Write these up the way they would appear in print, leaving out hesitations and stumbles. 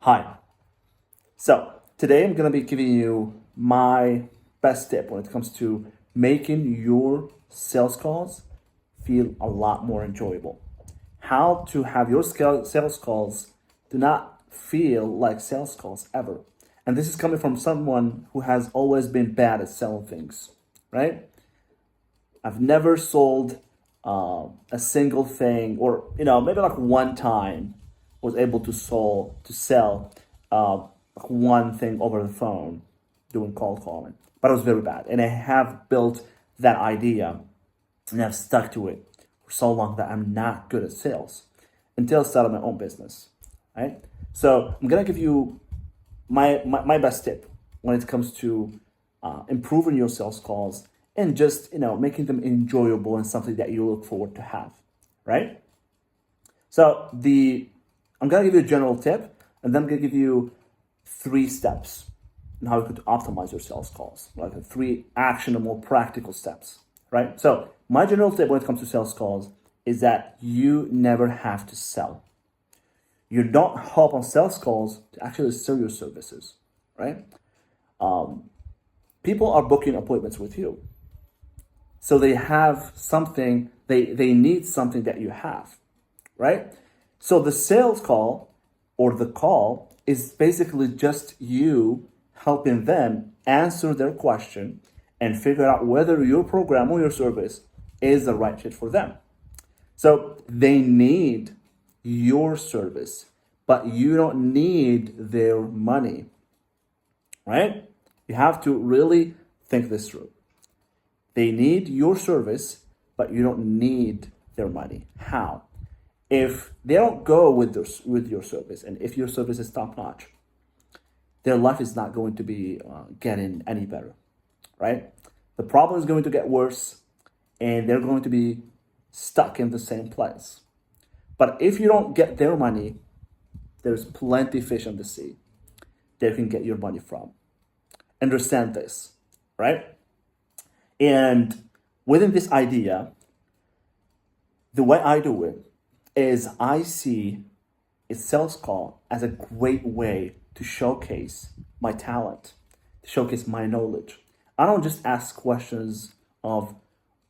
Hi. So today I'm going to be giving you my best tip when it comes to making your sales calls feel a lot more enjoyable. How to have your sales calls do not feel like sales calls ever. And this is coming from someone who has always been bad at selling things, right? I've never sold a single thing, or maybe like one time was able to sell like one thing over the phone doing cold calling, but it was very bad. And I have built that idea and I've stuck to it for so long that I'm not good at sales until I started my own business, right? So I'm gonna give you my best tip when it comes to improving your sales calls and just making them enjoyable and something that you look forward to have, right? So I'm gonna give you a general tip, and then I'm gonna give you 3 steps on how you could optimize your sales calls, like 3 actionable, practical steps, right? So my general tip when it comes to sales calls is that you never have to sell. You don't hop on sales calls to actually sell your services, right? People are booking appointments with you. So they have something, they need something that you have, right? So the sales call or the call is basically just you helping them answer their question and figure out whether your program or your service is the right fit for them. So they need your service, but you don't need their money, right? You have to really think this through. They need your service, but you don't need their money. How? If they don't go with your service, and if your service is top notch, their life is not going to be getting any better, right? The problem is going to get worse, and they're going to be stuck in the same place. But if you don't get their money, there's plenty of fish on the sea that you can get your money from. Understand this, right? And within this idea, the way I do it is I see a sales call as a great way to showcase my talent, to showcase my knowledge. I don't just ask questions of,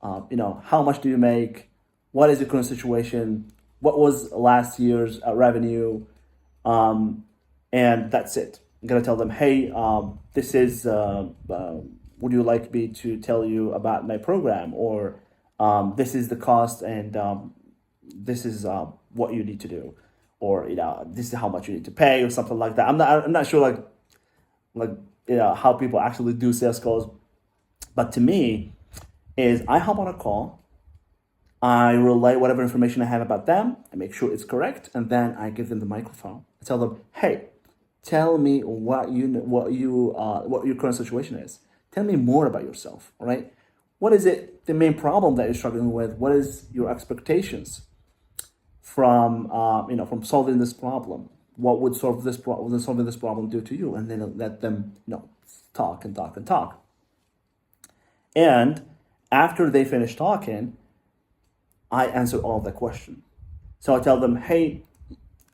how much do you make? What is your current situation? What was last year's revenue? And that's it. I'm gonna tell them, hey, this is. Would you like me to tell you about my program, or this is the cost, and this is what you need to do, or this is how much you need to pay, or something like that. I'm not sure like how people actually do sales calls, but to me, is I hop on a call, I relay whatever information I have about them, I make sure it's correct, and then I give them the microphone. I tell them, hey, tell me what your current situation is. Tell me more about yourself, all right? What is it, the main problem that you're struggling with? What is your expectations from from solving this problem? What would solving this problem do to you? And then let them talk and talk and talk. And after they finish talking, I answer all of the question. So I tell them, hey,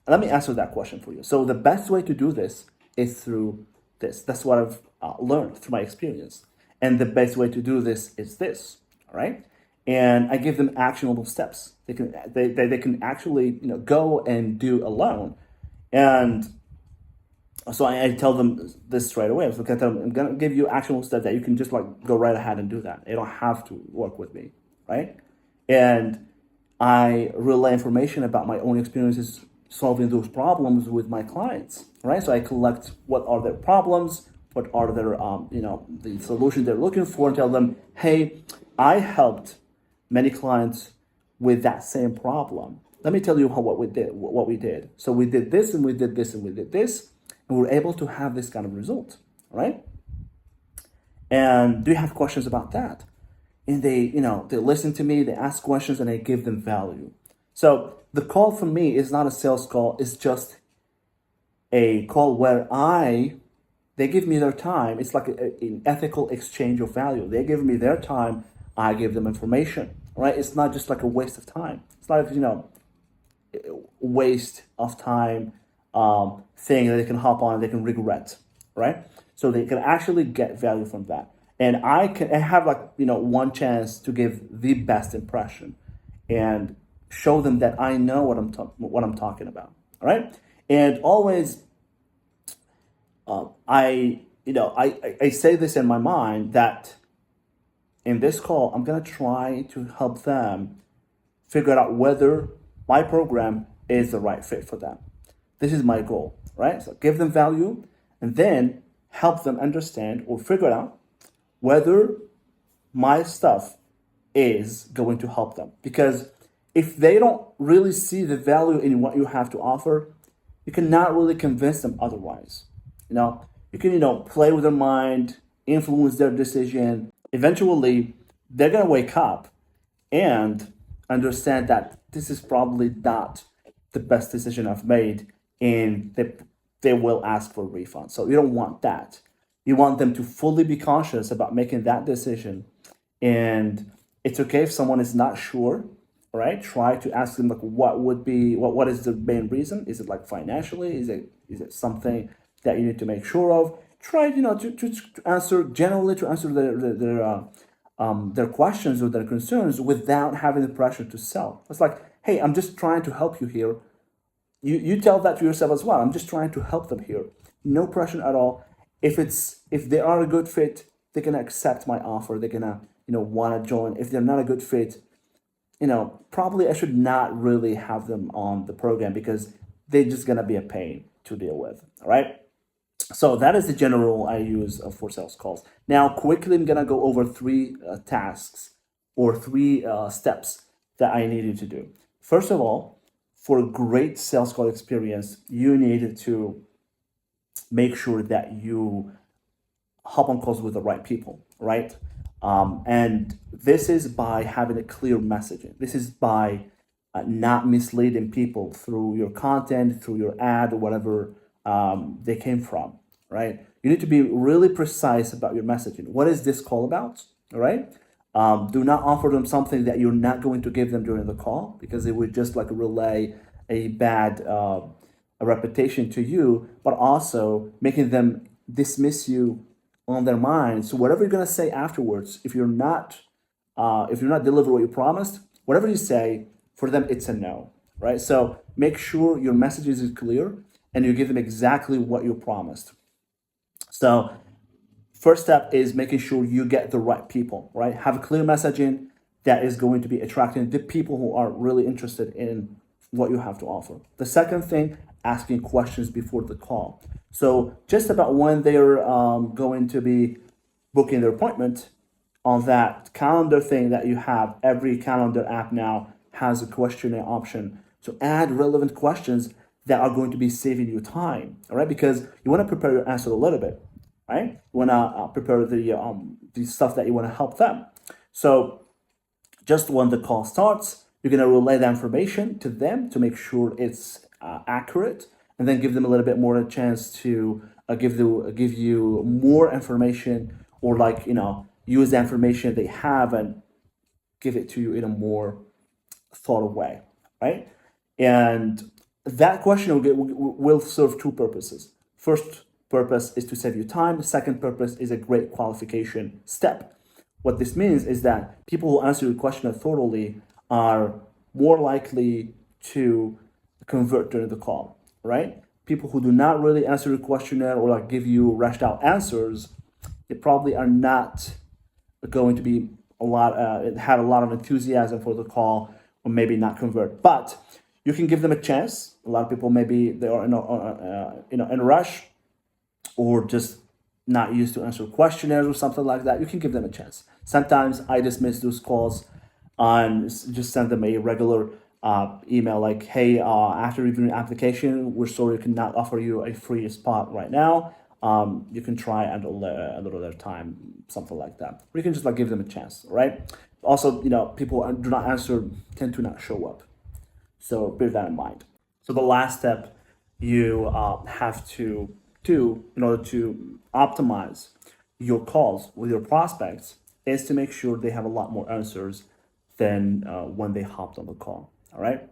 let me answer that question for you. So the best way to do this is through this. That's what I've learned through my experience. And the best way to do this is this, all right? And I give them actionable steps. They can actually go and do alone. And so I tell them this right away. So I tell them, I'm gonna give you actionable steps that you can just go right ahead and do that. You don't have to work with me, right? And I relay information about my own experiences solving those problems with my clients, right? So I collect what are their problems, what are their, the solution they're looking for, and tell them, hey, I helped many clients with that same problem. Let me tell you what we did. So we did this, and we did this, and we did this, and we were able to have this kind of result, right? And do you have questions about that? And they listen to me, they ask questions, and I give them value. So the call for me is not a sales call, it's just a call where they give me their time. It's like an ethical exchange of value. They give me their time, I give them information, right? It's not just like a waste of time. It's not, waste of time thing that they can hop on and they can regret, right? So they can actually get value from that. And I have like, one chance to give the best impression and show them that I know what I'm talking about. All right. And always, I say this in my mind that in this call, I'm going to try to help them figure out whether my program is the right fit for them. This is my goal, right? So give them value and then help them understand or figure out whether my stuff is going to help them. Because if they don't really see the value in what you have to offer, you cannot really convince them otherwise. You can, play with their mind, influence their decision. Eventually, they're going to wake up and understand that this is probably not the best decision I've made, and they will ask for a refund. So you don't want that. You want them to fully be conscious about making that decision. And it's okay if someone is not sure, right? Try to ask them like what is the main reason? Is it like financially? Is it something that you need to make sure of? Try, to answer generally, to answer their questions or their concerns without having the pressure to sell. It's like, hey, I'm just trying to help you here. You tell that to yourself as well. I'm just trying to help them here. No pressure at all. If they are a good fit, they're gonna accept my offer. They're gonna want to join. If they're not a good fit, probably I should not really have them on the program because they're just gonna be a pain to deal with. All right. So that is the general I use for sales calls. Now, quickly, I'm gonna go over three tasks or three steps that I needed to do. First of all, for a great sales call experience, you need to make sure that you hop on calls with the right people, right? And this is by having a clear messaging. This is by not misleading people through your content, through your ad, or whatever they came from, right? You need to be really precise about your messaging. What is this call about, all right? Do not offer them something that you're not going to give them during the call because it would just like relay a bad a reputation to you, but also making them dismiss you on their minds. So whatever you're gonna say afterwards, if you're not delivering what you promised, whatever you say for them, it's a no, right? So make sure your message is clear and you give them exactly what you promised. So first step is making sure you get the right people, right? Have a clear messaging that is going to be attracting the people who are really interested in what you have to offer. The second thing, asking questions before the call. So just about when they're going to be booking their appointment, on that calendar thing that you have, every calendar app now has a questionnaire option. So add relevant questions that are going to be saving you time, all right? Because you want to prepare your answer a little bit, right? You want to prepare the stuff that you want to help them. So just when the call starts, you're going to relay the information to them to make sure it's accurate, and then give them a little bit more a chance to give you more information, or like use the information they have and give it to you in a more thought of way, right? And that question will serve two purposes. First purpose is to save you time. The second purpose is a great qualification step. What this means is that people who answer your question thoroughly are more likely to convert during the call, right? People who do not really answer your questionnaire or like give you rushed out answers, they probably are not going to be have a lot of enthusiasm for the call, or maybe not convert. But you can give them a chance. A lot of people, maybe they are in a rush, or just not used to answer questionnaires or something like that. You can give them a chance. Sometimes I dismiss those calls and just send them a regular email like, hey, after reviewing the application, we're sorry we cannot offer you a free spot right now. You can try at a little later time, something like that. Or you can just like give them a chance, right? Also, people do not answer, tend to not show up. So bear that in mind. So the last step you have to do in order to optimize your calls with your prospects is to make sure they have a lot more answers than when they hopped on the call. All right.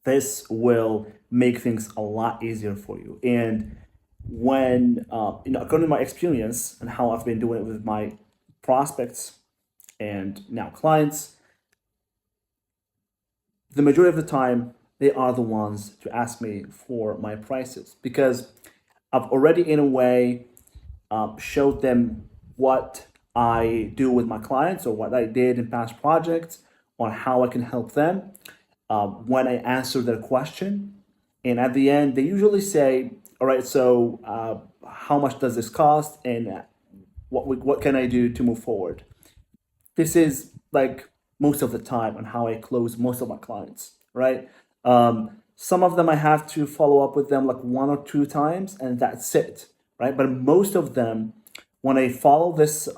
This will make things a lot easier for you. And when according to my experience and how I've been doing it with my prospects and now clients, the majority of the time they are the ones to ask me for my prices, because I've already in a way showed them what I do with my clients or what I did in past projects on how I can help them when I answer their question. And at the end, they usually say, all right, so how much does this cost, and what can I do to move forward? This is like most of the time on how I close most of my clients, right? Some of them I have to follow up with them like one or two times, and that's it, right? But most of them, when I follow this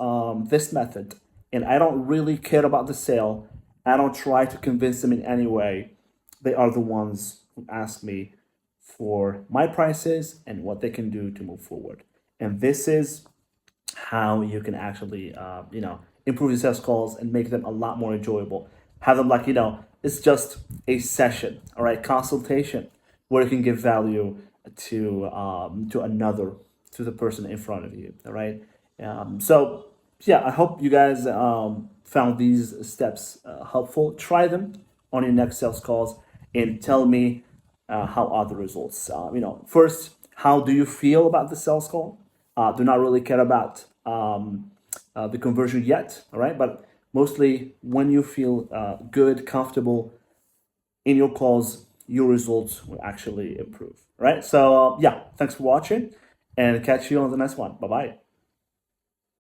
method, and I don't really care about the sale, I don't try to convince them in any way. They are the ones who ask me for my prices and what they can do to move forward. And this is how you can actually improve your sales calls and make them a lot more enjoyable. Have them like, it's just a session, all right, consultation, where you can give value to another, to the person in front of you, all right. So yeah, I hope you guys found these steps helpful. Try them on your next sales calls and tell me how are the results. First, how do you feel about the sales call? Do not really care about the conversion yet, all right? But mostly when you feel good, comfortable in your calls, your results will actually improve, right? So yeah, thanks for watching, and catch you on the next one. Bye bye.